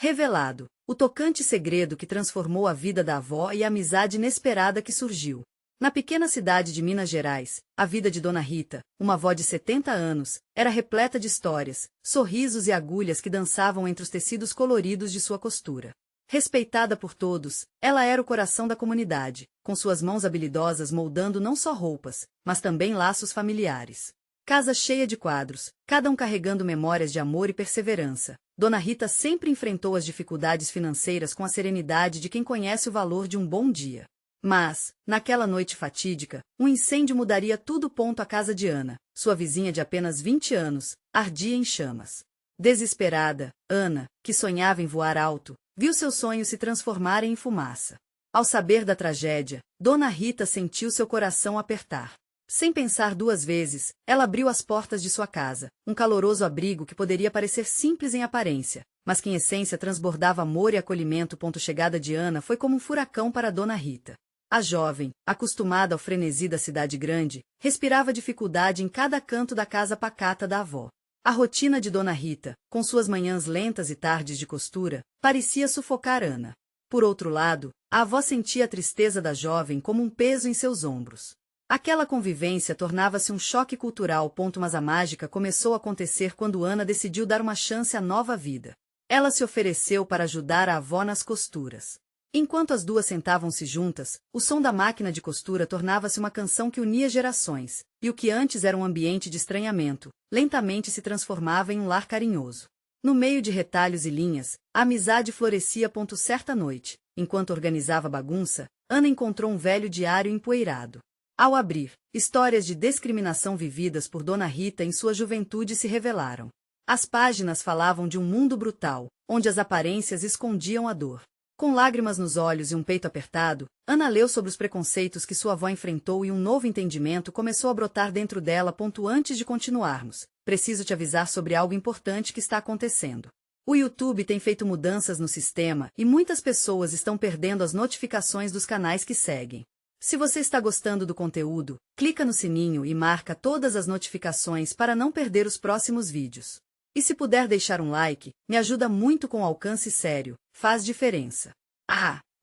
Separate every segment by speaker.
Speaker 1: Revelado, o tocante segredo que transformou a vida da avó e a amizade inesperada que surgiu. Na pequena cidade de Minas Gerais, a vida de Dona Rita, uma avó de 70 anos, era repleta de histórias, sorrisos e agulhas que dançavam entre os tecidos coloridos de sua costura. Respeitada por todos, ela era o coração da comunidade, com suas mãos habilidosas moldando não só roupas, mas também laços familiares. Casa cheia de quadros, cada um carregando memórias de amor e perseverança, Dona Rita sempre enfrentou as dificuldades financeiras com a serenidade de quem conhece o valor de um bom dia. Mas, naquela noite fatídica, um incêndio mudaria tudo. A casa de Ana, sua vizinha de apenas 20 anos, ardia em chamas. Desesperada, Ana, que sonhava em voar alto, viu seus sonhos se transformarem em fumaça. Ao saber da tragédia, Dona Rita sentiu seu coração apertar. Sem pensar duas vezes, ela abriu as portas de sua casa, um caloroso abrigo que poderia parecer simples em aparência, mas que em essência transbordava amor e acolhimento. Chegada de Ana foi como um furacão para Dona Rita. A jovem, acostumada ao frenesi da cidade grande, respirava dificuldade em cada canto da casa pacata da avó. A rotina de Dona Rita, com suas manhãs lentas e tardes de costura, parecia sufocar Ana. Por outro lado, a avó sentia a tristeza da jovem como um peso em seus ombros. Aquela convivência tornava-se um choque cultural. Mas a mágica começou a acontecer quando Ana decidiu dar uma chance à nova vida. Ela se ofereceu para ajudar a avó nas costuras. Enquanto as duas sentavam-se juntas, o som da máquina de costura tornava-se uma canção que unia gerações, e o que antes era um ambiente de estranhamento, lentamente se transformava em um lar carinhoso. No meio de retalhos e linhas, a amizade florescia. Certa noite, enquanto organizava a bagunça, Ana encontrou um velho diário empoeirado. Ao abrir, histórias de discriminação vividas por Dona Rita em sua juventude se revelaram. As páginas falavam de um mundo brutal, onde as aparências escondiam a dor. Com lágrimas nos olhos e um peito apertado, Ana leu sobre os preconceitos que sua avó enfrentou e um novo entendimento começou a brotar dentro dela. Antes de continuarmos, preciso te avisar sobre algo importante que está acontecendo. O YouTube tem feito mudanças no sistema e muitas pessoas estão perdendo as notificações dos canais que seguem. Se você está gostando do conteúdo, clica no sininho e marca todas as notificações para não perder os próximos vídeos. E se puder deixar um like, me ajuda muito com alcance sério, faz diferença.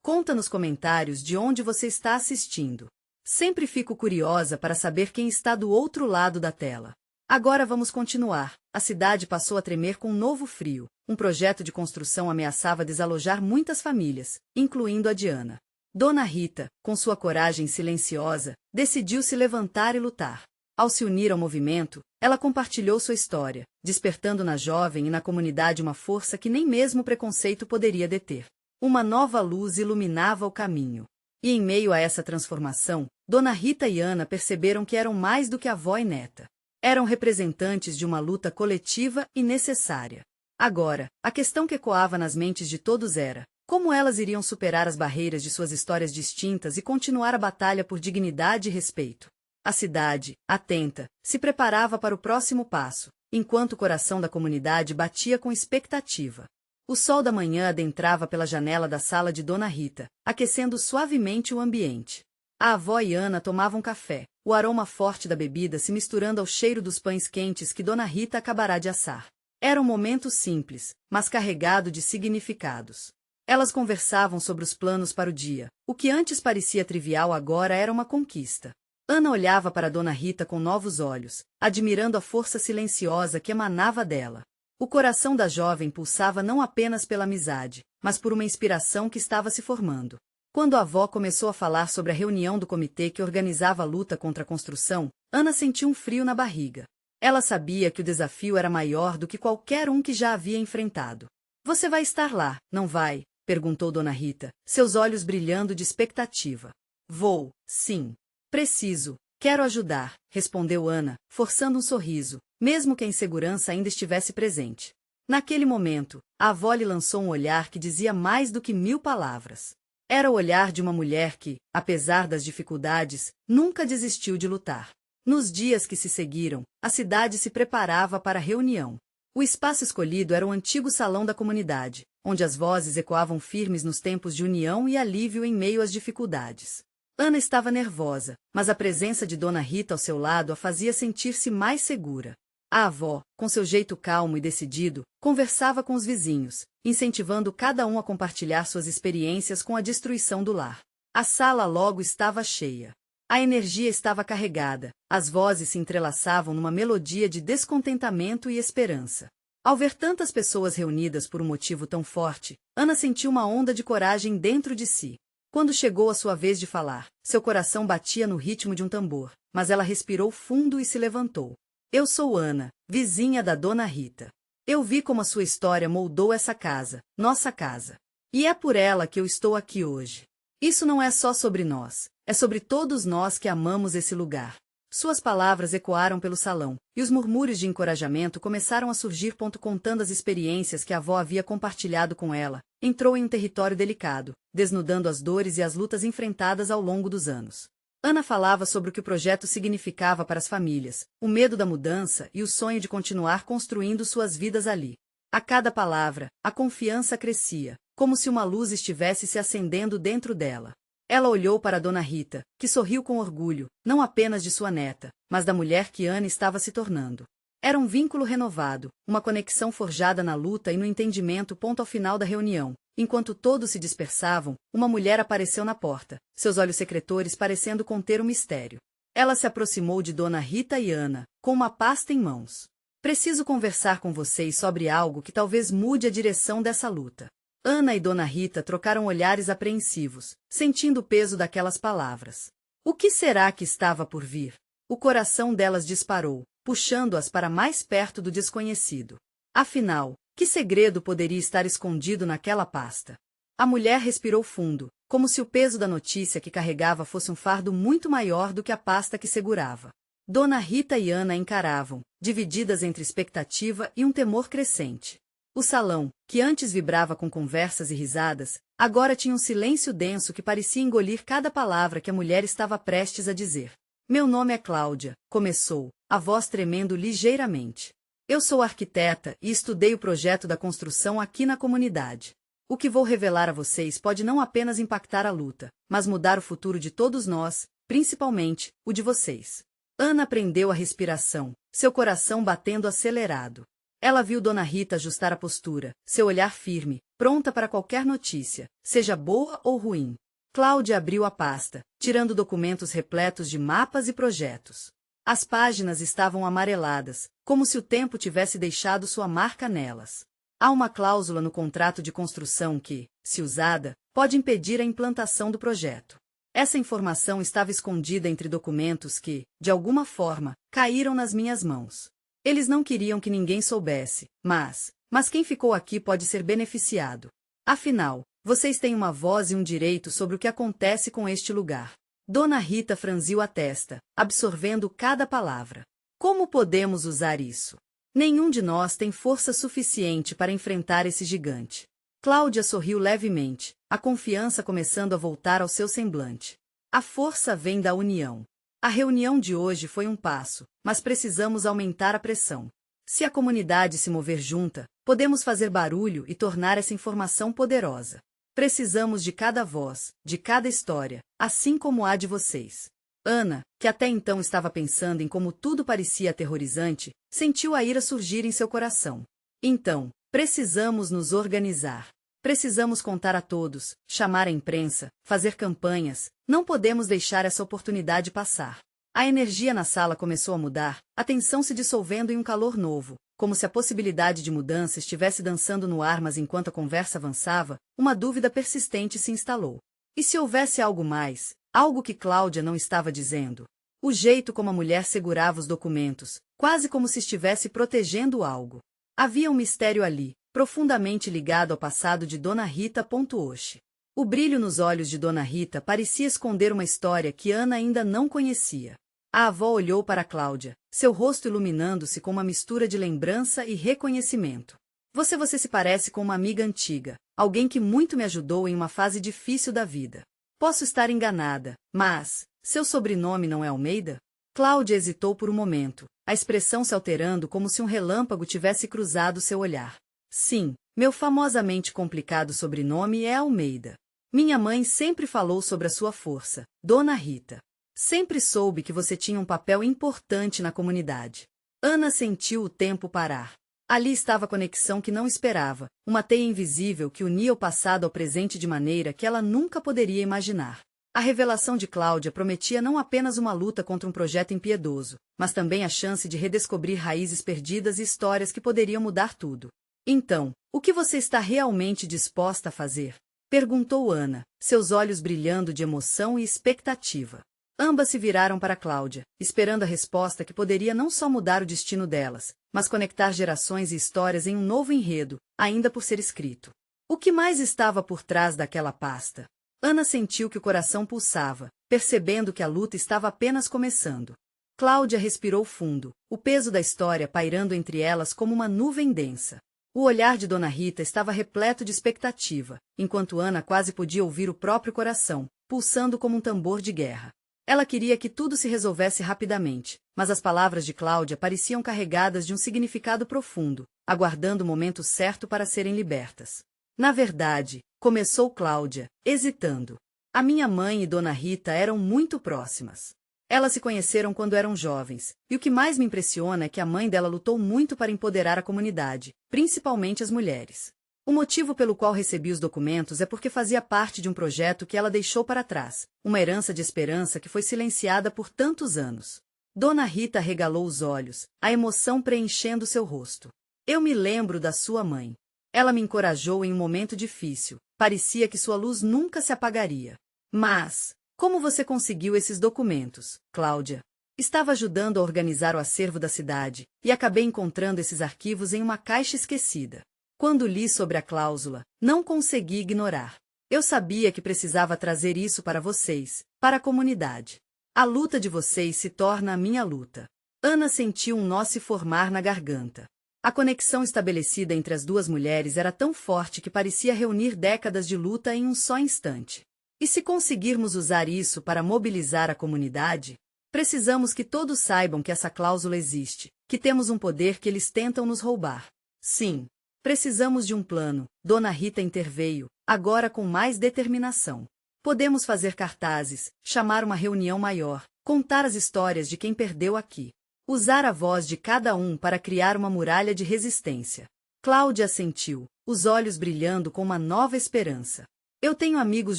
Speaker 1: Conta nos comentários de onde você está assistindo. Sempre fico curiosa para saber quem está do outro lado da tela. Agora vamos continuar. A cidade passou a tremer com um novo frio. Um projeto de construção ameaçava desalojar muitas famílias, incluindo a de Ana. Dona Rita, com sua coragem silenciosa, decidiu se levantar e lutar. Ao se unir ao movimento, ela compartilhou sua história, despertando na jovem e na comunidade uma força que nem mesmo o preconceito poderia deter. Uma nova luz iluminava o caminho. E em meio a essa transformação, Dona Rita e Ana perceberam que eram mais do que avó e neta. Eram representantes de uma luta coletiva e necessária. Agora, a questão que ecoava nas mentes de todos era: como elas iriam superar as barreiras de suas histórias distintas e continuar a batalha por dignidade e respeito? A cidade, atenta, se preparava para o próximo passo, enquanto o coração da comunidade batia com expectativa. O sol da manhã adentrava pela janela da sala de Dona Rita, aquecendo suavemente o ambiente. A avó e Ana tomavam café, o aroma forte da bebida se misturando ao cheiro dos pães quentes que Dona Rita acabará de assar. Era um momento simples, mas carregado de significados. Elas conversavam sobre os planos para o dia. O que antes parecia trivial agora era uma conquista. Ana olhava para Dona Rita com novos olhos, admirando a força silenciosa que emanava dela. O coração da jovem pulsava não apenas pela amizade, mas por uma inspiração que estava se formando. Quando a avó começou a falar sobre a reunião do comitê que organizava a luta contra a construção, Ana sentiu um frio na barriga. Ela sabia que o desafio era maior do que qualquer um que já havia enfrentado. "Você vai estar lá, não vai?" perguntou Dona Rita, seus olhos brilhando de expectativa. "Vou, sim. Preciso, quero ajudar", respondeu Ana, forçando um sorriso, mesmo que a insegurança ainda estivesse presente. Naquele momento, a avó lhe lançou um olhar que dizia mais do que 1000 palavras. Era o olhar de uma mulher que, apesar das dificuldades, nunca desistiu de lutar. Nos dias que se seguiram, a cidade se preparava para a reunião. O espaço escolhido era o antigo salão da comunidade, onde as vozes ecoavam firmes nos tempos de união e alívio em meio às dificuldades. Ana estava nervosa, mas a presença de Dona Rita ao seu lado a fazia sentir-se mais segura. A avó, com seu jeito calmo e decidido, conversava com os vizinhos, incentivando cada um a compartilhar suas experiências com a destruição do lar. A sala logo estava cheia. A energia estava carregada, as vozes se entrelaçavam numa melodia de descontentamento e esperança. Ao ver tantas pessoas reunidas por um motivo tão forte, Ana sentiu uma onda de coragem dentro de si. Quando chegou a sua vez de falar, seu coração batia no ritmo de um tambor, mas ela respirou fundo e se levantou. Eu sou Ana, vizinha da Dona Rita. Eu vi como a sua história moldou essa casa, nossa casa. E é por ela que eu estou aqui hoje. Isso não é só sobre nós, é sobre todos nós que amamos esse lugar. Suas palavras ecoaram pelo salão, e os murmúrios de encorajamento começaram a surgir. Contando as experiências que a avó havia compartilhado com ela, entrou em um território delicado, desnudando as dores e as lutas enfrentadas ao longo dos anos. Ana falava sobre o que o projeto significava para as famílias, o medo da mudança e o sonho de continuar construindo suas vidas ali. A cada palavra, a confiança crescia, como se uma luz estivesse se acendendo dentro dela. Ela olhou para Dona Rita, que sorriu com orgulho, não apenas de sua neta, mas da mulher que Ana estava se tornando. Era um vínculo renovado, uma conexão forjada na luta e no entendimento. Ao final da reunião, enquanto todos se dispersavam, uma mulher apareceu na porta, seus olhos secretores parecendo conter um mistério. Ela se aproximou de Dona Rita e Ana, com uma pasta em mãos. Preciso conversar com vocês sobre algo que talvez mude a direção dessa luta. Ana e Dona Rita trocaram olhares apreensivos, sentindo o peso daquelas palavras. O que será que estava por vir? O coração delas disparou, puxando-as para mais perto do desconhecido. Afinal, que segredo poderia estar escondido naquela pasta? A mulher respirou fundo, como se o peso da notícia que carregava fosse um fardo muito maior do que a pasta que segurava. Dona Rita e Ana encaravam, divididas entre expectativa e um temor crescente. O salão, que antes vibrava com conversas e risadas, agora tinha um silêncio denso que parecia engolir cada palavra que a mulher estava prestes a dizer. Meu nome é Cláudia, começou, a voz tremendo ligeiramente. Eu sou arquiteta e estudei o projeto da construção aqui na comunidade. O que vou revelar a vocês pode não apenas impactar a luta, mas mudar o futuro de todos nós, principalmente o de vocês. Ana prendeu a respiração, seu coração batendo acelerado. Ela viu Dona Rita ajustar a postura, seu olhar firme, pronta para qualquer notícia, seja boa ou ruim. Cláudia abriu a pasta, tirando documentos repletos de mapas e projetos. As páginas estavam amareladas, como se o tempo tivesse deixado sua marca nelas. Há uma cláusula no contrato de construção que, se usada, pode impedir a implantação do projeto. Essa informação estava escondida entre documentos que, de alguma forma, caíram nas minhas mãos. Eles não queriam que ninguém soubesse, mas quem ficou aqui pode ser beneficiado. Afinal, vocês têm uma voz e um direito sobre o que acontece com este lugar. Dona Rita franziu a testa, absorvendo cada palavra. Como podemos usar isso? Nenhum de nós tem força suficiente para enfrentar esse gigante. Cláudia sorriu levemente, a confiança começando a voltar ao seu semblante. A força vem da união. A reunião de hoje foi um passo, mas precisamos aumentar a pressão. Se a comunidade se mover junta, podemos fazer barulho e tornar essa informação poderosa. Precisamos de cada voz, de cada história, assim como a de vocês. Ana, que até então estava pensando em como tudo parecia aterrorizante, sentiu a ira surgir em seu coração. Então, precisamos nos organizar. Precisamos contar a todos, chamar a imprensa, fazer campanhas, não podemos deixar essa oportunidade passar. A energia na sala começou a mudar, a tensão se dissolvendo em um calor novo, como se a possibilidade de mudança estivesse dançando no ar, mas enquanto a conversa avançava, uma dúvida persistente se instalou. E se houvesse algo mais, algo que Cláudia não estava dizendo? O jeito como a mulher segurava os documentos, quase como se estivesse protegendo algo. Havia um mistério ali, profundamente ligado ao passado de Dona Rita. Oxe. O brilho nos olhos de Dona Rita parecia esconder uma história que Ana ainda não conhecia. A avó olhou para Cláudia, seu rosto iluminando-se com uma mistura de lembrança e reconhecimento. Você se parece com uma amiga antiga, alguém que muito me ajudou em uma fase difícil da vida. Posso estar enganada, mas seu sobrenome não é Almeida? Cláudia hesitou por um momento, a expressão se alterando como se um relâmpago tivesse cruzado seu olhar. Sim, meu famosamente complicado sobrenome é Almeida. Minha mãe sempre falou sobre a sua força, Dona Rita. Sempre soube que você tinha um papel importante na comunidade. Ana sentiu o tempo parar. Ali estava a conexão que não esperava, uma teia invisível que unia o passado ao presente de maneira que ela nunca poderia imaginar. A revelação de Cláudia prometia não apenas uma luta contra um projeto impiedoso, mas também a chance de redescobrir raízes perdidas e histórias que poderiam mudar tudo. Então, o que você está realmente disposta a fazer? Perguntou Ana, seus olhos brilhando de emoção e expectativa. Ambas se viraram para Cláudia, esperando a resposta que poderia não só mudar o destino delas, mas conectar gerações e histórias em um novo enredo, ainda por ser escrito. O que mais estava por trás daquela pasta? Ana sentiu que o coração pulsava, percebendo que a luta estava apenas começando. Cláudia respirou fundo, o peso da história pairando entre elas como uma nuvem densa. O olhar de Dona Rita estava repleto de expectativa, enquanto Ana quase podia ouvir o próprio coração, pulsando como um tambor de guerra. Ela queria que tudo se resolvesse rapidamente, mas as palavras de Cláudia pareciam carregadas de um significado profundo, aguardando o momento certo para serem libertas. Na verdade, começou Cláudia, hesitando. A minha mãe e Dona Rita eram muito próximas. Elas se conheceram quando eram jovens, e o que mais me impressiona é que a mãe dela lutou muito para empoderar a comunidade, principalmente as mulheres. O motivo pelo qual recebi os documentos é porque fazia parte de um projeto que ela deixou para trás, uma herança de esperança que foi silenciada por tantos anos. Dona Rita arregalou os olhos, a emoção preenchendo seu rosto. Eu me lembro da sua mãe. Ela me encorajou em um momento difícil, parecia que sua luz nunca se apagaria. Mas, como você conseguiu esses documentos, Cláudia? Estava ajudando a organizar o acervo da cidade, e acabei encontrando esses arquivos em uma caixa esquecida. Quando li sobre a cláusula, não consegui ignorar. Eu sabia que precisava trazer isso para vocês, para a comunidade. A luta de vocês se torna a minha luta. Ana sentiu um nó se formar na garganta. A conexão estabelecida entre as duas mulheres era tão forte que parecia reunir décadas de luta em um só instante. E se conseguirmos usar isso para mobilizar a comunidade, precisamos que todos saibam que essa cláusula existe, que temos um poder que eles tentam nos roubar. Sim, precisamos de um plano, Dona Rita interveio, agora com mais determinação. Podemos fazer cartazes, chamar uma reunião maior, contar as histórias de quem perdeu aqui. Usar a voz de cada um para criar uma muralha de resistência. Cláudia assentiu, os olhos brilhando com uma nova esperança. Eu tenho amigos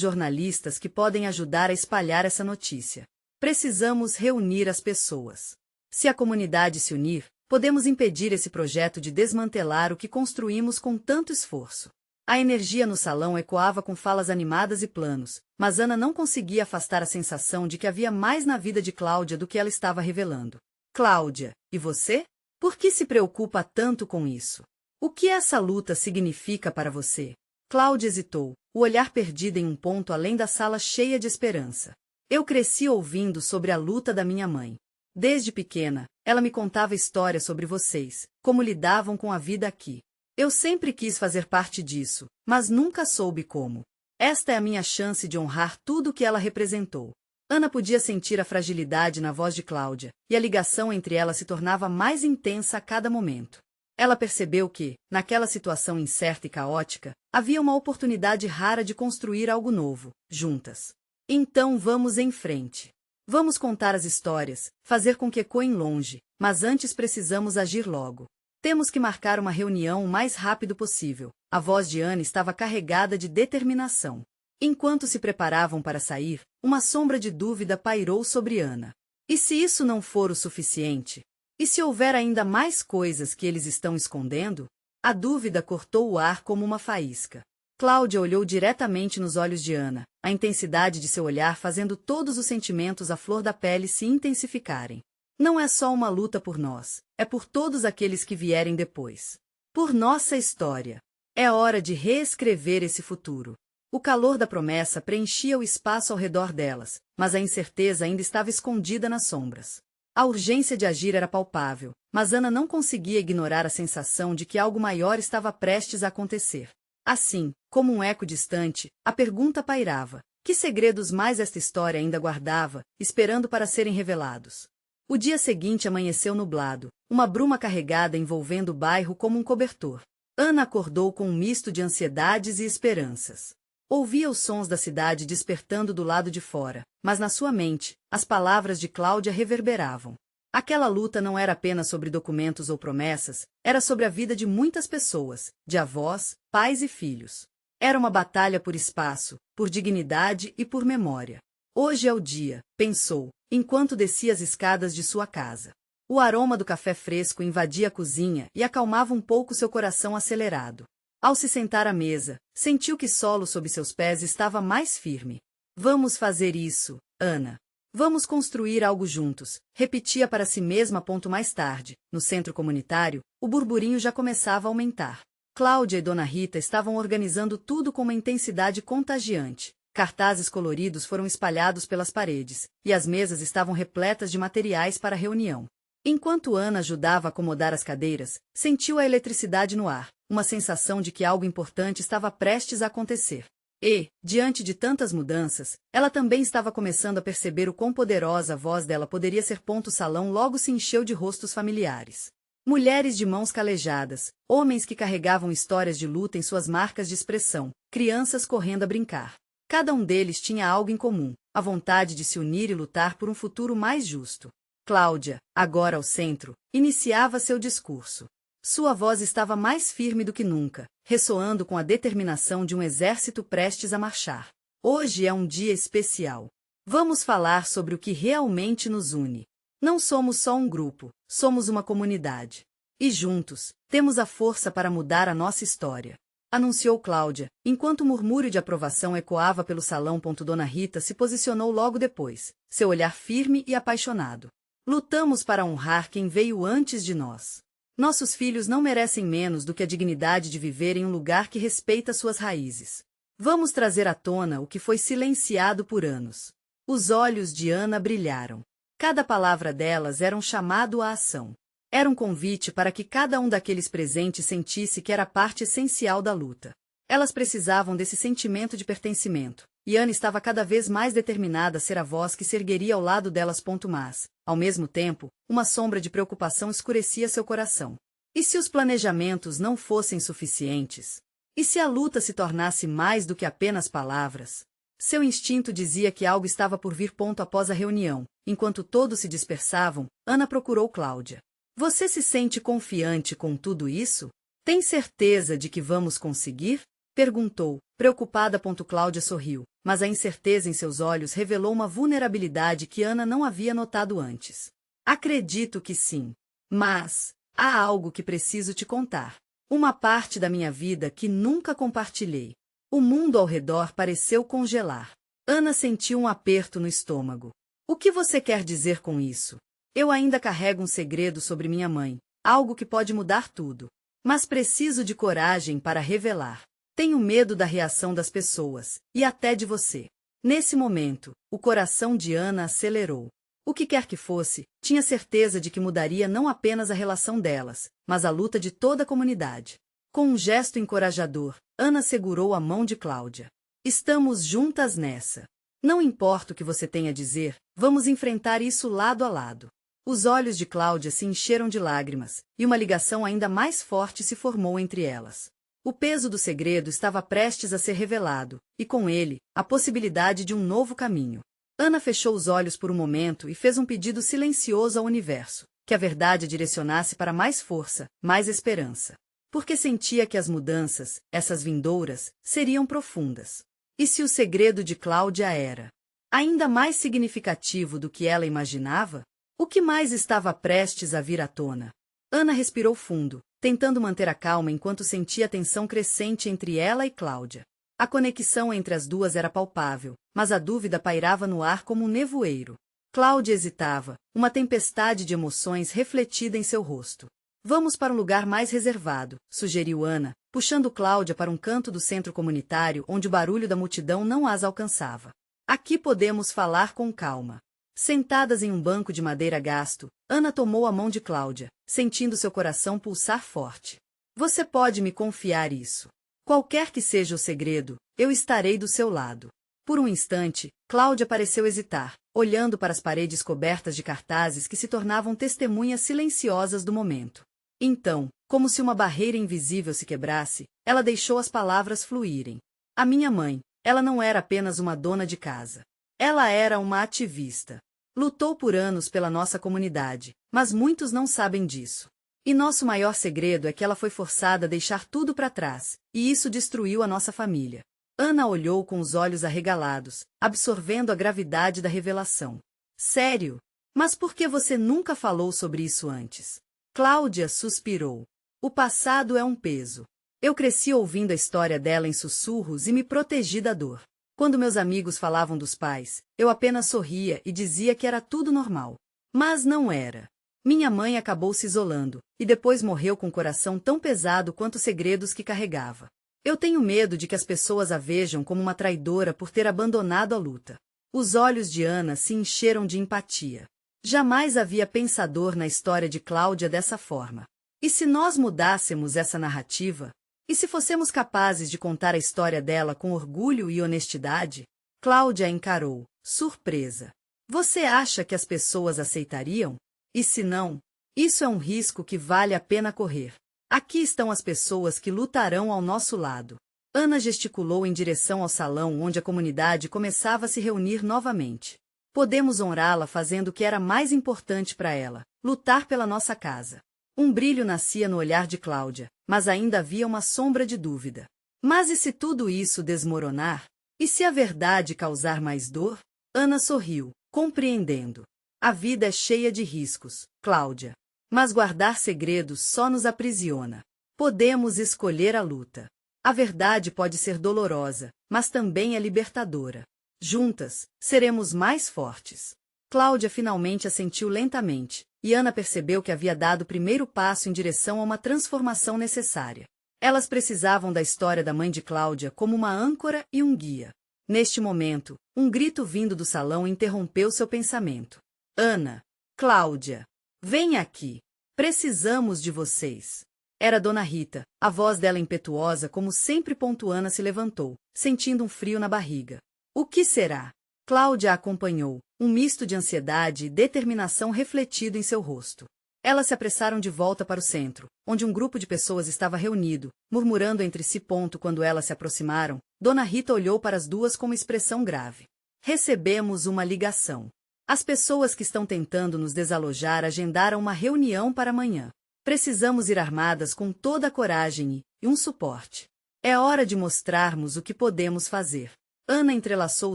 Speaker 1: jornalistas que podem ajudar a espalhar essa notícia. Precisamos reunir as pessoas. Se a comunidade se unir, podemos impedir esse projeto de desmantelar o que construímos com tanto esforço. A energia no salão ecoava com falas animadas e planos, mas Ana não conseguia afastar a sensação de que havia mais na vida de Cláudia do que ela estava revelando. Cláudia, e você? Por que se preocupa tanto com isso? O que essa luta significa para você? Cláudia hesitou, o olhar perdido em um ponto além da sala cheia de esperança. Eu cresci ouvindo sobre a luta da minha mãe. Desde pequena, ela me contava histórias sobre vocês, como lidavam com a vida aqui. Eu sempre quis fazer parte disso, mas nunca soube como. Esta é a minha chance de honrar tudo o que ela representou. Ana podia sentir a fragilidade na voz de Cláudia, e a ligação entre elas se tornava mais intensa a cada momento. Ela percebeu que, naquela situação incerta e caótica, havia uma oportunidade rara de construir algo novo, juntas. Então vamos em frente. Vamos contar as histórias, fazer com que ecoem longe, mas antes precisamos agir logo. Temos que marcar uma reunião o mais rápido possível. A voz de Ana estava carregada de determinação. Enquanto se preparavam para sair, uma sombra de dúvida pairou sobre Ana. E se isso não for o suficiente? E se houver ainda mais coisas que eles estão escondendo? A dúvida cortou o ar como uma faísca. Cláudia olhou diretamente nos olhos de Ana, a intensidade de seu olhar fazendo todos os sentimentos à flor da pele se intensificarem. Não é só uma luta por nós, é por todos aqueles que vierem depois. Por nossa história. É hora de reescrever esse futuro. O calor da promessa preenchia o espaço ao redor delas, mas a incerteza ainda estava escondida nas sombras. A urgência de agir era palpável, mas Ana não conseguia ignorar a sensação de que algo maior estava prestes a acontecer. Assim, como um eco distante, a pergunta pairava: que segredos mais esta história ainda guardava, esperando para serem revelados? O dia seguinte amanheceu nublado, uma bruma carregada envolvendo o bairro como um cobertor. Ana acordou com um misto de ansiedades e esperanças. Ouvia os sons da cidade despertando do lado de fora, mas na sua mente, as palavras de Cláudia reverberavam. Aquela luta não era apenas sobre documentos ou promessas, era sobre a vida de muitas pessoas, de avós, pais e filhos. Era uma batalha por espaço, por dignidade e por memória. Hoje é o dia, pensou, enquanto descia as escadas de sua casa. O aroma do café fresco invadia a cozinha e acalmava um pouco seu coração acelerado. Ao se sentar à mesa, sentiu que o solo sob seus pés estava mais firme. Vamos fazer isso, Ana. Vamos construir algo juntos, repetia para si mesma. Mais tarde, no centro comunitário, o burburinho já começava a aumentar. Cláudia e Dona Rita estavam organizando tudo com uma intensidade contagiante. Cartazes coloridos foram espalhados pelas paredes, e as mesas estavam repletas de materiais para a reunião. Enquanto Ana ajudava a acomodar as cadeiras, sentiu a eletricidade no ar, uma sensação de que algo importante estava prestes a acontecer. E, diante de tantas mudanças, ela também estava começando a perceber o quão poderosa a voz dela poderia ser. O salão logo se encheu de rostos familiares. Mulheres de mãos calejadas, homens que carregavam histórias de luta em suas marcas de expressão, crianças correndo a brincar. Cada um deles tinha algo em comum, a vontade de se unir e lutar por um futuro mais justo. Cláudia, agora ao centro, iniciava seu discurso. Sua voz estava mais firme do que nunca, ressoando com a determinação de um exército prestes a marchar. Hoje é um dia especial. Vamos falar sobre o que realmente nos une. Não somos só um grupo, somos uma comunidade. E juntos, temos a força para mudar a nossa história. Anunciou Cláudia, enquanto o murmúrio de aprovação ecoava pelo salão. Dona Rita se posicionou logo depois, seu olhar firme e apaixonado. Lutamos para honrar quem veio antes de nós. Nossos filhos não merecem menos do que a dignidade de viver em um lugar que respeita suas raízes. Vamos trazer à tona o que foi silenciado por anos. Os olhos de Ana brilharam. Cada palavra delas era um chamado à ação. Era um convite para que cada um daqueles presentes sentisse que era parte essencial da luta. Elas precisavam desse sentimento de pertencimento, e Ana estava cada vez mais determinada a ser a voz que se ergueria ao lado delas. Mas, ao mesmo tempo, uma sombra de preocupação escurecia seu coração. E se os planejamentos não fossem suficientes? E se a luta se tornasse mais do que apenas palavras? Seu instinto dizia que algo estava por vir. Após a reunião, enquanto todos se dispersavam, Ana procurou Cláudia. Você se sente confiante com tudo isso? Tem certeza de que vamos conseguir? Perguntou, preocupada. Cláudia sorriu, mas a incerteza em seus olhos revelou uma vulnerabilidade que Ana não havia notado antes. Acredito que sim. Mas há algo que preciso te contar. Uma parte da minha vida que nunca compartilhei. O mundo ao redor pareceu congelar. Ana sentiu um aperto no estômago. O que você quer dizer com isso? Eu ainda carrego um segredo sobre minha mãe, algo que pode mudar tudo. Mas preciso de coragem para revelar. Tenho medo da reação das pessoas, e até de você. Nesse momento, o coração de Ana acelerou. O que quer que fosse, tinha certeza de que mudaria não apenas a relação delas, mas a luta de toda a comunidade. Com um gesto encorajador, Ana segurou a mão de Cláudia. Estamos juntas nessa. Não importa o que você tenha a dizer, vamos enfrentar isso lado a lado. Os olhos de Cláudia se encheram de lágrimas, e uma ligação ainda mais forte se formou entre elas. O peso do segredo estava prestes a ser revelado, e com ele, a possibilidade de um novo caminho. Ana fechou os olhos por um momento e fez um pedido silencioso ao universo, que a verdade direcionasse para mais força, mais esperança. Porque sentia que as mudanças, essas vindouras, seriam profundas. E se o segredo de Cláudia era ainda mais significativo do que ela imaginava? O que mais estava prestes a vir à tona? Ana respirou fundo, tentando manter a calma enquanto sentia a tensão crescente entre ela e Cláudia. A conexão entre as duas era palpável, mas a dúvida pairava no ar como um nevoeiro. Cláudia hesitava, uma tempestade de emoções refletida em seu rosto. Vamos para um lugar mais reservado, sugeriu Ana, puxando Cláudia para um canto do centro comunitário onde o barulho da multidão não as alcançava. Aqui podemos falar com calma. Sentadas em um banco de madeira gasto, Ana tomou a mão de Cláudia, sentindo seu coração pulsar forte. Você pode me confiar isso. Qualquer que seja o segredo, eu estarei do seu lado. Por um instante, Cláudia pareceu hesitar, olhando para as paredes cobertas de cartazes que se tornavam testemunhas silenciosas do momento. Então, como se uma barreira invisível se quebrasse, ela deixou as palavras fluírem. A minha mãe, ela não era apenas uma dona de casa. Ela era uma ativista. Lutou por anos pela nossa comunidade, mas muitos não sabem disso. E nosso maior segredo é que ela foi forçada a deixar tudo para trás, e isso destruiu a nossa família. Ana olhou com os olhos arregalados, absorvendo a gravidade da revelação. Sério? Mas por que você nunca falou sobre isso antes? Cláudia suspirou. O passado é um peso. Eu cresci ouvindo a história dela em sussurros e me protegi da dor. Quando meus amigos falavam dos pais, eu apenas sorria e dizia que era tudo normal. Mas não era. Minha mãe acabou se isolando, e depois morreu com o coração tão pesado quanto os segredos que carregava. Eu tenho medo de que as pessoas a vejam como uma traidora por ter abandonado a luta. Os olhos de Ana se encheram de empatia. Jamais havia pensador na história de Cláudia dessa forma. E se nós mudássemos essa narrativa? E se fossemos capazes de contar a história dela com orgulho e honestidade? Cláudia a encarou, surpresa. Você acha que as pessoas aceitariam? E se não? Isso é um risco que vale a pena correr. Aqui estão as pessoas que lutarão ao nosso lado. Ana gesticulou em direção ao salão onde a comunidade começava a se reunir novamente. Podemos honrá-la fazendo o que era mais importante para ela, lutar pela nossa casa. Um brilho nascia no olhar de Cláudia, mas ainda havia uma sombra de dúvida. Mas e se tudo isso desmoronar? E se a verdade causar mais dor? Ana sorriu, compreendendo. A vida é cheia de riscos, Cláudia. Mas guardar segredos só nos aprisiona. Podemos escolher a luta. A verdade pode ser dolorosa, mas também é libertadora. Juntas, seremos mais fortes. Cláudia finalmente assentiu lentamente, e Ana percebeu que havia dado o primeiro passo em direção a uma transformação necessária. Elas precisavam da história da mãe de Cláudia como uma âncora e um guia. Neste momento, um grito vindo do salão interrompeu seu pensamento. Ana! Cláudia! Venha aqui! Precisamos de vocês! Era Dona Rita, a voz dela impetuosa como sempre. Ana se levantou, sentindo um frio na barriga. O que será? Cláudia a acompanhou, um misto de ansiedade e determinação refletido em seu rosto. Elas se apressaram de volta para o centro, onde um grupo de pessoas estava reunido, murmurando entre si. Quando elas se aproximaram, Dona Rita olhou para as duas com uma expressão grave. Recebemos uma ligação. As pessoas que estão tentando nos desalojar agendaram uma reunião para amanhã. Precisamos ir armadas com toda a coragem e um suporte. É hora de mostrarmos o que podemos fazer. Ana entrelaçou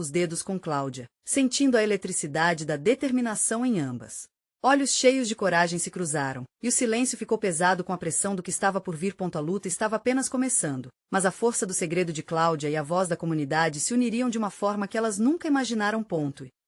Speaker 1: os dedos com Cláudia, sentindo a eletricidade da determinação em ambas. Olhos cheios de coragem se cruzaram, e o silêncio ficou pesado com a pressão do que estava por vir. A luta estava apenas começando, mas a força do segredo de Cláudia e a voz da comunidade se uniriam de uma forma que elas nunca imaginaram.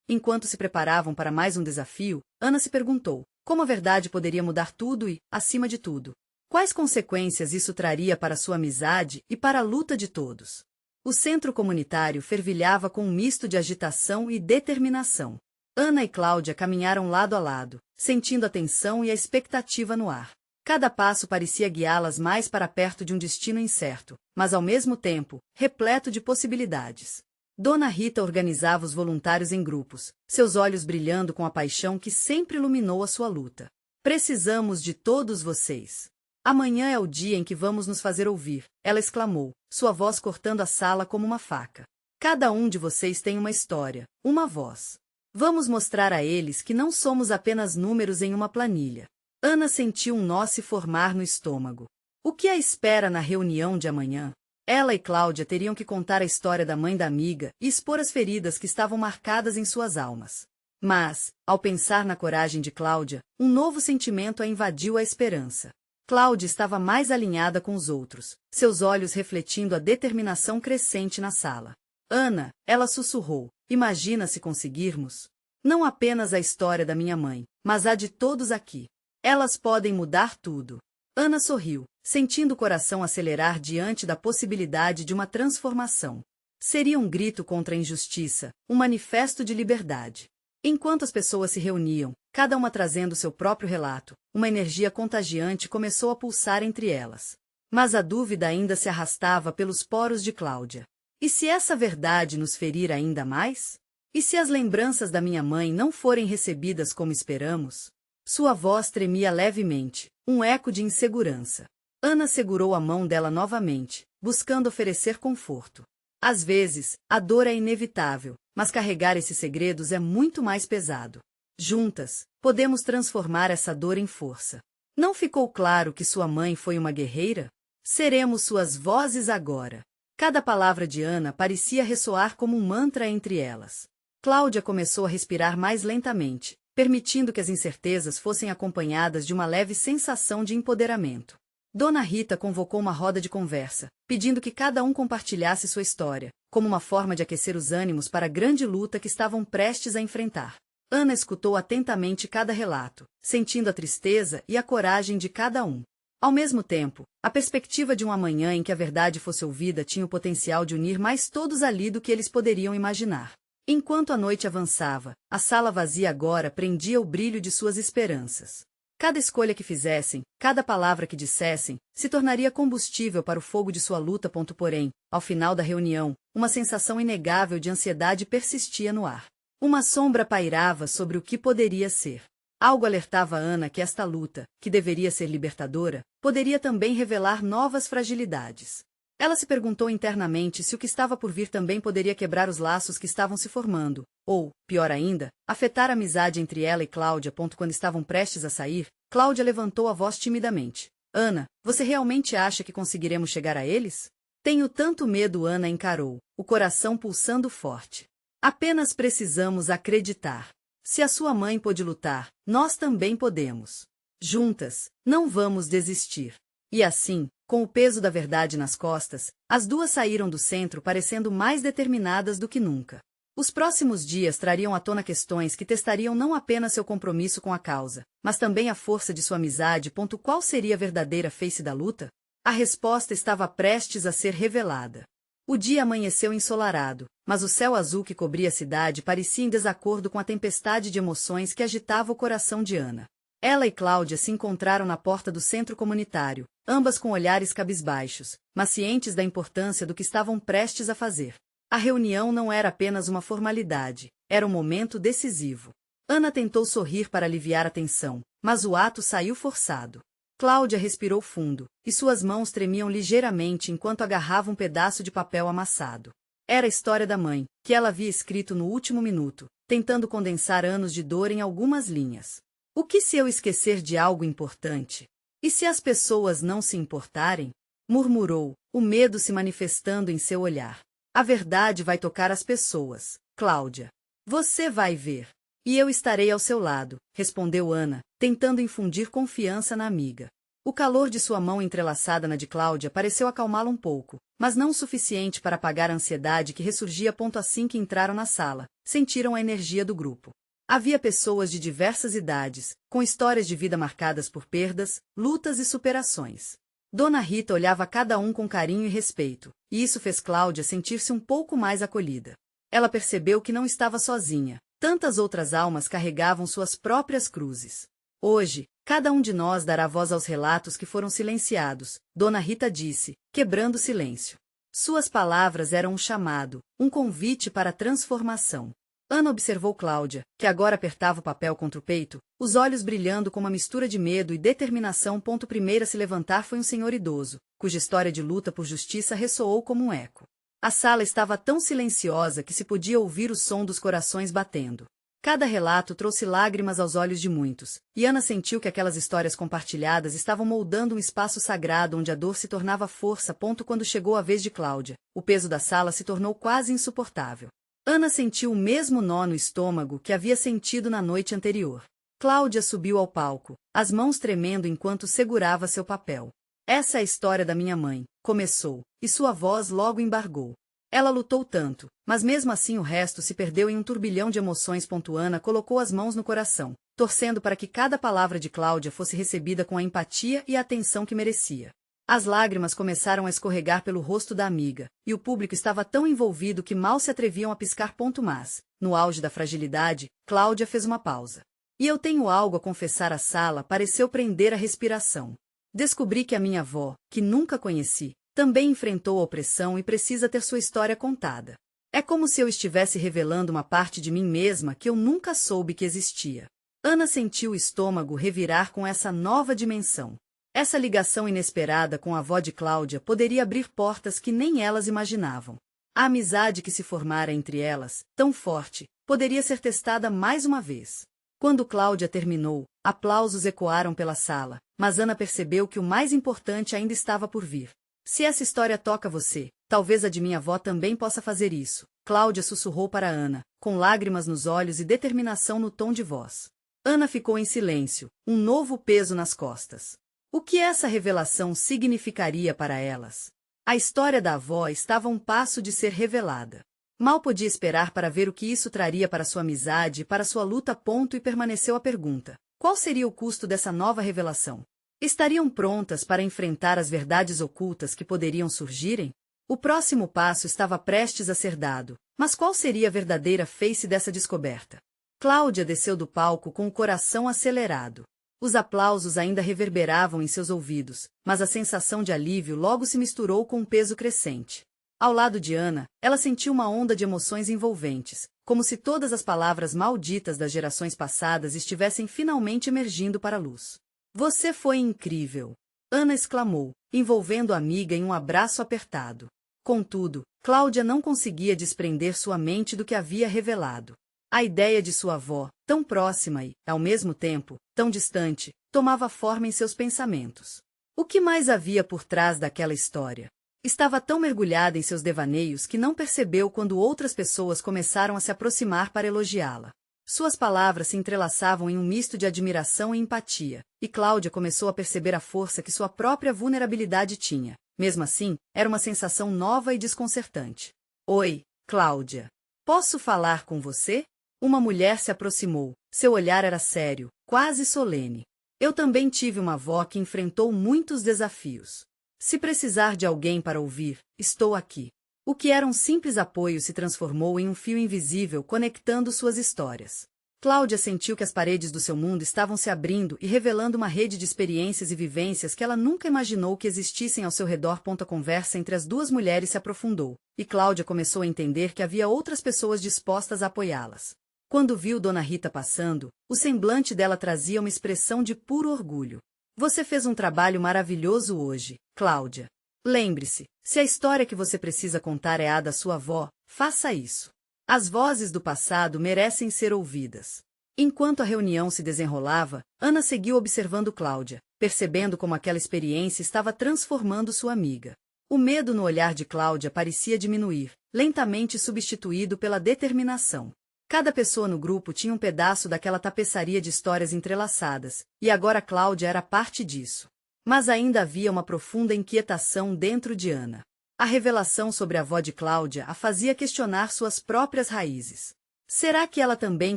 Speaker 1: Enquanto se preparavam para mais um desafio, Ana se perguntou como a verdade poderia mudar tudo e, acima de tudo, quais consequências isso traria para sua amizade e para a luta de todos. O centro comunitário fervilhava com um misto de agitação e determinação. Ana e Cláudia caminharam lado a lado, sentindo a tensão e a expectativa no ar. Cada passo parecia guiá-las mais para perto de um destino incerto, mas ao mesmo tempo, repleto de possibilidades. Dona Rita organizava os voluntários em grupos, seus olhos brilhando com a paixão que sempre iluminou a sua luta. Precisamos de todos vocês. Amanhã é o dia em que vamos nos fazer ouvir, ela exclamou, sua voz cortando a sala como uma faca. Cada um de vocês tem uma história, uma voz. Vamos mostrar a eles que não somos apenas números em uma planilha. Ana sentiu um nó se formar no estômago. O que a espera na reunião de amanhã? Ela e Cláudia teriam que contar a história da mãe da amiga e expor as feridas que estavam marcadas em suas almas. Mas, ao pensar na coragem de Cláudia, um novo sentimento a invadiu: a esperança. Cláudia estava mais alinhada com os outros, seus olhos refletindo a determinação crescente na sala. Ana, ela sussurrou, imagina se conseguirmos. Não apenas a história da minha mãe, mas a de todos aqui. Elas podem mudar tudo. Ana sorriu, sentindo o coração acelerar diante da possibilidade de uma transformação. Seria um grito contra a injustiça, um manifesto de liberdade. Enquanto as pessoas se reuniam, cada uma trazendo seu próprio relato, uma energia contagiante começou a pulsar entre elas. Mas a dúvida ainda se arrastava pelos poros de Cláudia. E se essa verdade nos ferir ainda mais? E se as lembranças da minha mãe não forem recebidas como esperamos? Sua voz tremia levemente, um eco de insegurança. Ana segurou a mão dela novamente, buscando oferecer conforto. Às vezes, a dor é inevitável, mas carregar esses segredos é muito mais pesado. Juntas, podemos transformar essa dor em força. Não ficou claro que sua mãe foi uma guerreira? Seremos suas vozes agora. Cada palavra de Ana parecia ressoar como um mantra entre elas. Cláudia começou a respirar mais lentamente, permitindo que as incertezas fossem acompanhadas de uma leve sensação de empoderamento. Dona Rita convocou uma roda de conversa, pedindo que cada um compartilhasse sua história, como uma forma de aquecer os ânimos para a grande luta que estavam prestes a enfrentar. Ana escutou atentamente cada relato, sentindo a tristeza e a coragem de cada um. Ao mesmo tempo, a perspectiva de um amanhã em que a verdade fosse ouvida tinha o potencial de unir mais todos ali do que eles poderiam imaginar. Enquanto a noite avançava, a sala vazia agora prendia o brilho de suas esperanças. Cada escolha que fizessem, cada palavra que dissessem, se tornaria combustível para o fogo de sua luta. Porém, ao final da reunião, uma sensação inegável de ansiedade persistia no ar. Uma sombra pairava sobre o que poderia ser. Algo alertava Ana que esta luta, que deveria ser libertadora, poderia também revelar novas fragilidades. Ela se perguntou internamente se o que estava por vir também poderia quebrar os laços que estavam se formando, ou, pior ainda, afetar a amizade entre ela e Cláudia. Quando estavam prestes a sair, Cláudia levantou a voz timidamente. Ana, você realmente acha que conseguiremos chegar a eles? Tenho tanto medo, Ana encarou, o coração pulsando forte. Apenas precisamos acreditar. Se a sua mãe pôde lutar, nós também podemos. Juntas, não vamos desistir. E assim, com o peso da verdade nas costas, as duas saíram do centro parecendo mais determinadas do que nunca. Os próximos dias trariam à tona questões que testariam não apenas seu compromisso com a causa, mas também a força de sua amizade. Qual seria a verdadeira face da luta? A resposta estava prestes a ser revelada. O dia amanheceu ensolarado, mas o céu azul que cobria a cidade parecia em desacordo com a tempestade de emoções que agitava o coração de Ana. Ela e Cláudia se encontraram na porta do centro comunitário, ambas com olhares cabisbaixos, mas cientes da importância do que estavam prestes a fazer. A reunião não era apenas uma formalidade, era um momento decisivo. Ana tentou sorrir para aliviar a tensão, mas o ato saiu forçado. Cláudia respirou fundo, e suas mãos tremiam ligeiramente enquanto agarrava um pedaço de papel amassado. Era a história da mãe, que ela havia escrito no último minuto, tentando condensar anos de dor em algumas linhas. O que se eu esquecer de algo importante? E se as pessoas não se importarem? Murmurou, o medo se manifestando em seu olhar. A verdade vai tocar as pessoas, Cláudia. Você vai ver. E eu estarei ao seu lado, respondeu Ana, tentando infundir confiança na amiga. O calor de sua mão entrelaçada na de Cláudia pareceu acalmá-la um pouco, mas não o suficiente para apagar a ansiedade que ressurgia. Assim que entraram na sala, sentiram a energia do grupo. Havia pessoas de diversas idades, com histórias de vida marcadas por perdas, lutas e superações. Dona Rita olhava cada um com carinho e respeito, e isso fez Cláudia sentir-se um pouco mais acolhida. Ela percebeu que não estava sozinha, tantas outras almas carregavam suas próprias cruzes. Hoje, cada um de nós dará voz aos relatos que foram silenciados, Dona Rita disse, quebrando o silêncio. Suas palavras eram um chamado, um convite para a transformação. Ana observou Cláudia, que agora apertava o papel contra o peito, os olhos brilhando com uma mistura de medo e determinação. Primeiro a se levantar foi um senhor idoso, cuja história de luta por justiça ressoou como um eco. A sala estava tão silenciosa que se podia ouvir o som dos corações batendo. Cada relato trouxe lágrimas aos olhos de muitos, e Ana sentiu que aquelas histórias compartilhadas estavam moldando um espaço sagrado onde a dor se tornava força. Quando chegou a vez de Cláudia, o peso da sala se tornou quase insuportável. Ana sentiu o mesmo nó no estômago que havia sentido na noite anterior. Cláudia subiu ao palco, as mãos tremendo enquanto segurava seu papel. Essa é a história da minha mãe, começou, e sua voz logo embargou. Ela lutou tanto, mas mesmo assim o resto se perdeu em um turbilhão de emoções. Ana colocou as mãos no coração, torcendo para que cada palavra de Cláudia fosse recebida com a empatia e a atenção que merecia. As lágrimas começaram a escorregar pelo rosto da amiga, e o público estava tão envolvido que mal se atreviam a piscar. Mas, no auge da fragilidade, Cláudia fez uma pausa. E eu tenho algo a confessar. A sala pareceu prender a respiração. Descobri que a minha avó, que nunca conheci, também enfrentou a opressão e precisa ter sua história contada. É como se eu estivesse revelando uma parte de mim mesma que eu nunca soube que existia. Ana sentiu o estômago revirar com essa nova dimensão. Essa ligação inesperada com a avó de Cláudia poderia abrir portas que nem elas imaginavam. A amizade que se formara entre elas, tão forte, poderia ser testada mais uma vez. Quando Cláudia terminou, aplausos ecoaram pela sala, mas Ana percebeu que o mais importante ainda estava por vir. Se essa história toca você, talvez a de minha avó também possa fazer isso, Cláudia sussurrou para Ana, com lágrimas nos olhos e determinação no tom de voz. Ana ficou em silêncio, um novo peso nas costas. O que essa revelação significaria para elas? A história da avó estava a um passo de ser revelada. Mal podia esperar para ver o que isso traria para sua amizade e para sua luta. E permaneceu a pergunta: qual seria o custo dessa nova revelação? Estariam prontas para enfrentar as verdades ocultas que poderiam surgirem? O próximo passo estava prestes a ser dado, mas qual seria a verdadeira face dessa descoberta? Cláudia desceu do palco com o coração acelerado. Os aplausos ainda reverberavam em seus ouvidos, mas a sensação de alívio logo se misturou com um peso crescente. Ao lado de Ana, ela sentiu uma onda de emoções envolventes, como se todas as palavras malditas das gerações passadas estivessem finalmente emergindo para a luz. Você foi incrível! Ana exclamou, envolvendo a amiga em um abraço apertado. Contudo, Cláudia não conseguia desprender sua mente do que havia revelado. A ideia de sua avó, tão próxima e, ao mesmo tempo, tão distante, tomava forma em seus pensamentos. O que mais havia por trás daquela história? Estava tão mergulhada em seus devaneios que não percebeu quando outras pessoas começaram a se aproximar para elogiá-la. Suas palavras se entrelaçavam em um misto de admiração e empatia, e Cláudia começou a perceber a força que sua própria vulnerabilidade tinha. Mesmo assim, era uma sensação nova e desconcertante. Oi, Cláudia. Posso falar com você? Uma mulher se aproximou, seu olhar era sério, quase solene. Eu também tive uma avó que enfrentou muitos desafios. Se precisar de alguém para ouvir, estou aqui. O que era um simples apoio se transformou em um fio invisível conectando suas histórias. Cláudia sentiu que as paredes do seu mundo estavam se abrindo e revelando uma rede de experiências e vivências que ela nunca imaginou que existissem ao seu redor. A conversa entre as duas mulheres se aprofundou, e Cláudia começou a entender que havia outras pessoas dispostas a apoiá-las. Quando viu Dona Rita passando, o semblante dela trazia uma expressão de puro orgulho. Você fez um trabalho maravilhoso hoje, Cláudia. Lembre-se, se a história que você precisa contar é a da sua avó, faça isso. As vozes do passado merecem ser ouvidas. Enquanto a reunião se desenrolava, Ana seguiu observando Cláudia, percebendo como aquela experiência estava transformando sua amiga. O medo no olhar de Cláudia parecia diminuir, lentamente substituído pela determinação. Cada pessoa no grupo tinha um pedaço daquela tapeçaria de histórias entrelaçadas, e agora Cláudia era parte disso. Mas ainda havia uma profunda inquietação dentro de Ana. A revelação sobre a avó de Cláudia a fazia questionar suas próprias raízes. Será que ela também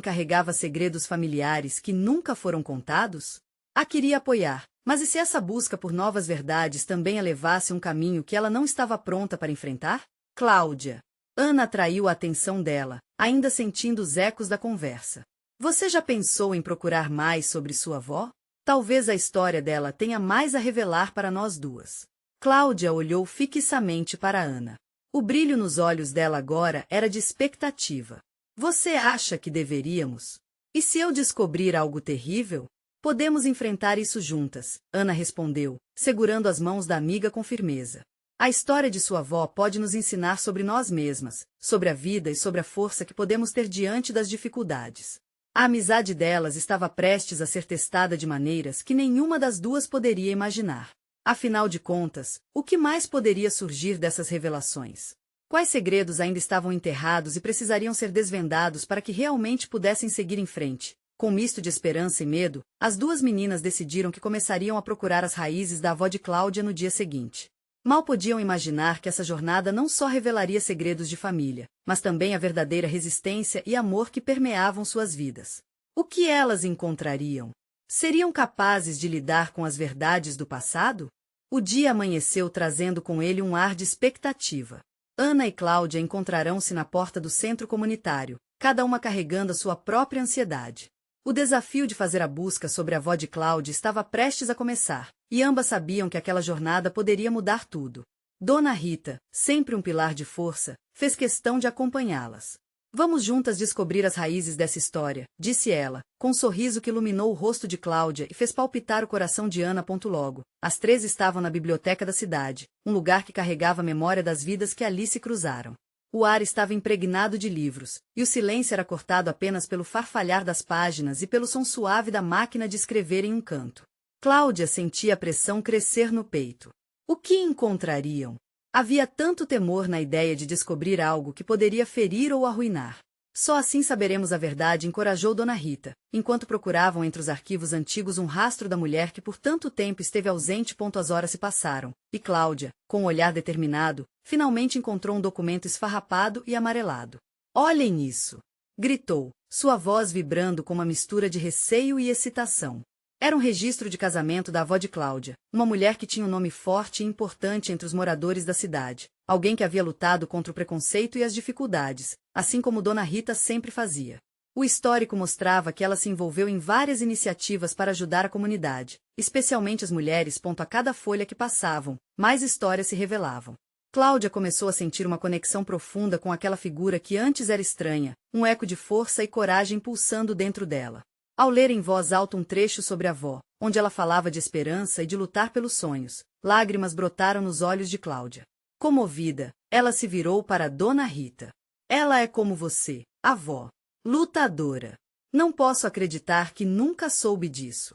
Speaker 1: carregava segredos familiares que nunca foram contados? A queria apoiar, mas e se essa busca por novas verdades também a levasse a um caminho que ela não estava pronta para enfrentar? Cláudia. Ana atraiu a atenção dela, ainda sentindo os ecos da conversa. Você já pensou em procurar mais sobre sua avó? Talvez a história dela tenha mais a revelar para nós duas. Cláudia olhou fixamente para Ana. O brilho nos olhos dela agora era de expectativa. Você acha que deveríamos? E se eu descobrir algo terrível? Podemos enfrentar isso juntas, Ana respondeu, segurando as mãos da amiga com firmeza. A história de sua avó pode nos ensinar sobre nós mesmas, sobre a vida e sobre a força que podemos ter diante das dificuldades. A amizade delas estava prestes a ser testada de maneiras que nenhuma das duas poderia imaginar. Afinal de contas, o que mais poderia surgir dessas revelações? Quais segredos ainda estavam enterrados e precisariam ser desvendados para que realmente pudessem seguir em frente? Com um misto de esperança e medo, as duas meninas decidiram que começariam a procurar as raízes da avó de Cláudia no dia seguinte. Mal podiam imaginar que essa jornada não só revelaria segredos de família, mas também a verdadeira resistência e amor que permeavam suas vidas. O que elas encontrariam? Seriam capazes de lidar com as verdades do passado? O dia amanheceu trazendo com ele um ar de expectativa. Ana e Cláudia encontrarão-se na porta do centro comunitário, cada uma carregando a sua própria ansiedade. O desafio de fazer a busca sobre a avó de Cláudia estava prestes a começar, e ambas sabiam que aquela jornada poderia mudar tudo. Dona Rita, sempre um pilar de força, fez questão de acompanhá-las. Vamos juntas descobrir as raízes dessa história, disse ela, com um sorriso que iluminou o rosto de Cláudia e fez palpitar o coração de Ana. Logo, as três estavam na biblioteca da cidade, um lugar que carregava a memória das vidas que ali se cruzaram. O ar estava impregnado de livros, e o silêncio era cortado apenas pelo farfalhar das páginas e pelo som suave da máquina de escrever em um canto. Cláudia sentia a pressão crescer no peito. O que encontrariam? Havia tanto temor na ideia de descobrir algo que poderia ferir ou arruinar. Só assim saberemos a verdade, encorajou Dona Rita, enquanto procuravam entre os arquivos antigos um rastro da mulher que por tanto tempo esteve ausente. As horas se passaram, e Cláudia, com um olhar determinado, finalmente encontrou um documento esfarrapado e amarelado. Olhem isso! Gritou, sua voz vibrando com uma mistura de receio e excitação. Era um registro de casamento da avó de Cláudia, uma mulher que tinha um nome forte e importante entre os moradores da cidade, alguém que havia lutado contra o preconceito e as dificuldades, assim como Dona Rita sempre fazia. O histórico mostrava que ela se envolveu em várias iniciativas para ajudar a comunidade, especialmente as mulheres. A cada folha que passavam, mais histórias se revelavam. Cláudia começou a sentir uma conexão profunda com aquela figura que antes era estranha, um eco de força e coragem pulsando dentro dela. Ao ler em voz alta um trecho sobre a avó, onde ela falava de esperança e de lutar pelos sonhos, lágrimas brotaram nos olhos de Cláudia. Comovida, ela se virou para Dona Rita. Ela é como você, avó. Lutadora. Não posso acreditar que nunca soube disso.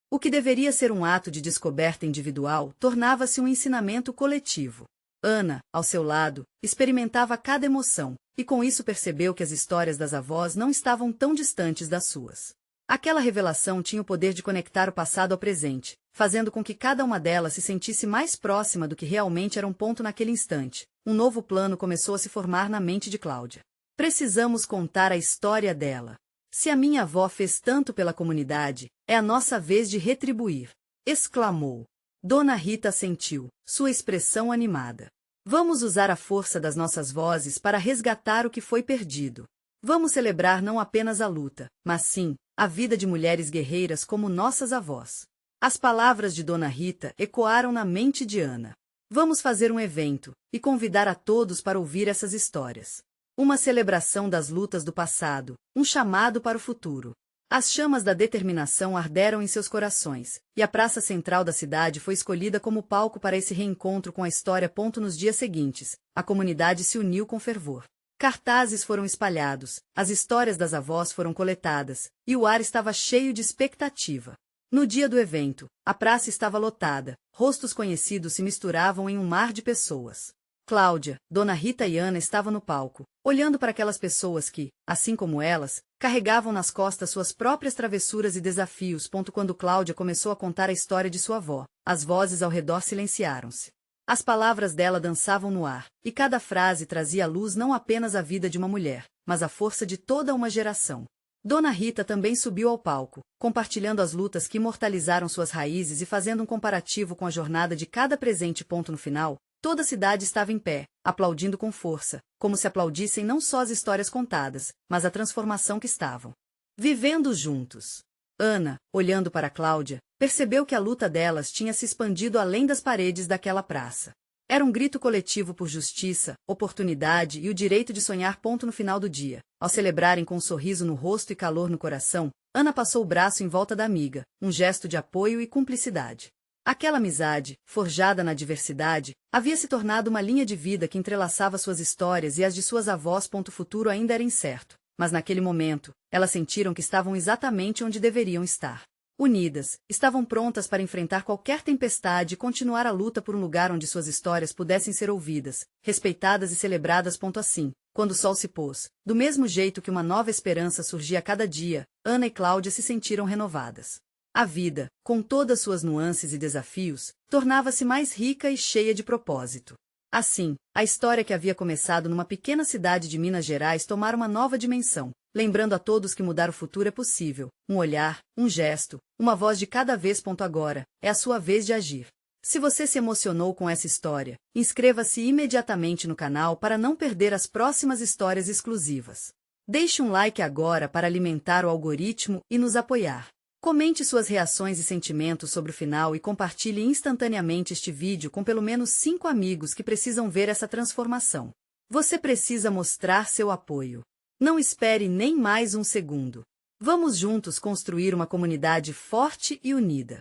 Speaker 1: O que deveria ser um ato de descoberta individual tornava-se um ensinamento coletivo. Ana, ao seu lado, experimentava cada emoção, e com isso percebeu que as histórias das avós não estavam tão distantes das suas. Aquela revelação tinha o poder de conectar o passado ao presente, fazendo com que cada uma delas se sentisse mais próxima do que realmente era um ponto naquele instante. Um novo plano começou a se formar na mente de Cláudia. Precisamos contar a história dela. Se a minha avó fez tanto pela comunidade, é a nossa vez de retribuir, exclamou. Dona Rita assentiu, sua expressão animada. Vamos usar a força das nossas vozes para resgatar o que foi perdido. Vamos celebrar não apenas a luta, mas sim, a vida de mulheres guerreiras como nossas avós. As palavras de Dona Rita ecoaram na mente de Ana. Vamos fazer um evento, e convidar a todos para ouvir essas histórias. Uma celebração das lutas do passado, um chamado para o futuro. As chamas da determinação arderam em seus corações, e a praça central da cidade foi escolhida como palco para esse reencontro com a história. Nos dias seguintes, a comunidade se uniu com fervor. Cartazes foram espalhados, as histórias das avós foram coletadas, e o ar estava cheio de expectativa. No dia do evento, a praça estava lotada, rostos conhecidos se misturavam em um mar de pessoas. Cláudia, Dona Rita e Ana estavam no palco, olhando para aquelas pessoas que, assim como elas, carregavam nas costas suas próprias travessuras e desafios. Quando Cláudia começou a contar a história de sua avó, as vozes ao redor silenciaram-se. As palavras dela dançavam no ar, e cada frase trazia à luz não apenas a vida de uma mulher, mas a força de toda uma geração. Dona Rita também subiu ao palco, compartilhando as lutas que imortalizaram suas raízes e fazendo um comparativo com a jornada de cada presente. No final, toda a cidade estava em pé, aplaudindo com força, como se aplaudissem não só as histórias contadas, mas a transformação que estavam vivendo juntos. Ana, olhando para Cláudia, percebeu que a luta delas tinha se expandido além das paredes daquela praça. Era um grito coletivo por justiça, oportunidade e o direito de sonhar. No final do dia, ao celebrarem com um sorriso no rosto e calor no coração, Ana passou o braço em volta da amiga, um gesto de apoio e cumplicidade. Aquela amizade, forjada na diversidade, havia se tornado uma linha de vida que entrelaçava suas histórias e as de suas avós. O futuro ainda era incerto, mas naquele momento, elas sentiram que estavam exatamente onde deveriam estar. Unidas, estavam prontas para enfrentar qualquer tempestade e continuar a luta por um lugar onde suas histórias pudessem ser ouvidas, respeitadas e celebradas. Assim, quando o sol se pôs, do mesmo jeito que uma nova esperança surgia a cada dia, Ana e Cláudia se sentiram renovadas. A vida, com todas suas nuances e desafios, tornava-se mais rica e cheia de propósito. Assim, a história que havia começado numa pequena cidade de Minas Gerais tomara uma nova dimensão, lembrando a todos que mudar o futuro é possível. Um olhar, um gesto, uma voz de cada vez. Agora, é a sua vez de agir. Se você se emocionou com essa história, inscreva-se imediatamente no canal para não perder as próximas histórias exclusivas. Deixe um like agora para alimentar o algoritmo e nos apoiar. Comente suas reações e sentimentos sobre o final e compartilhe instantaneamente este vídeo com pelo menos 5 amigos que precisam ver essa transformação. Você precisa mostrar seu apoio. Não espere nem mais um segundo. Vamos juntos construir uma comunidade forte e unida.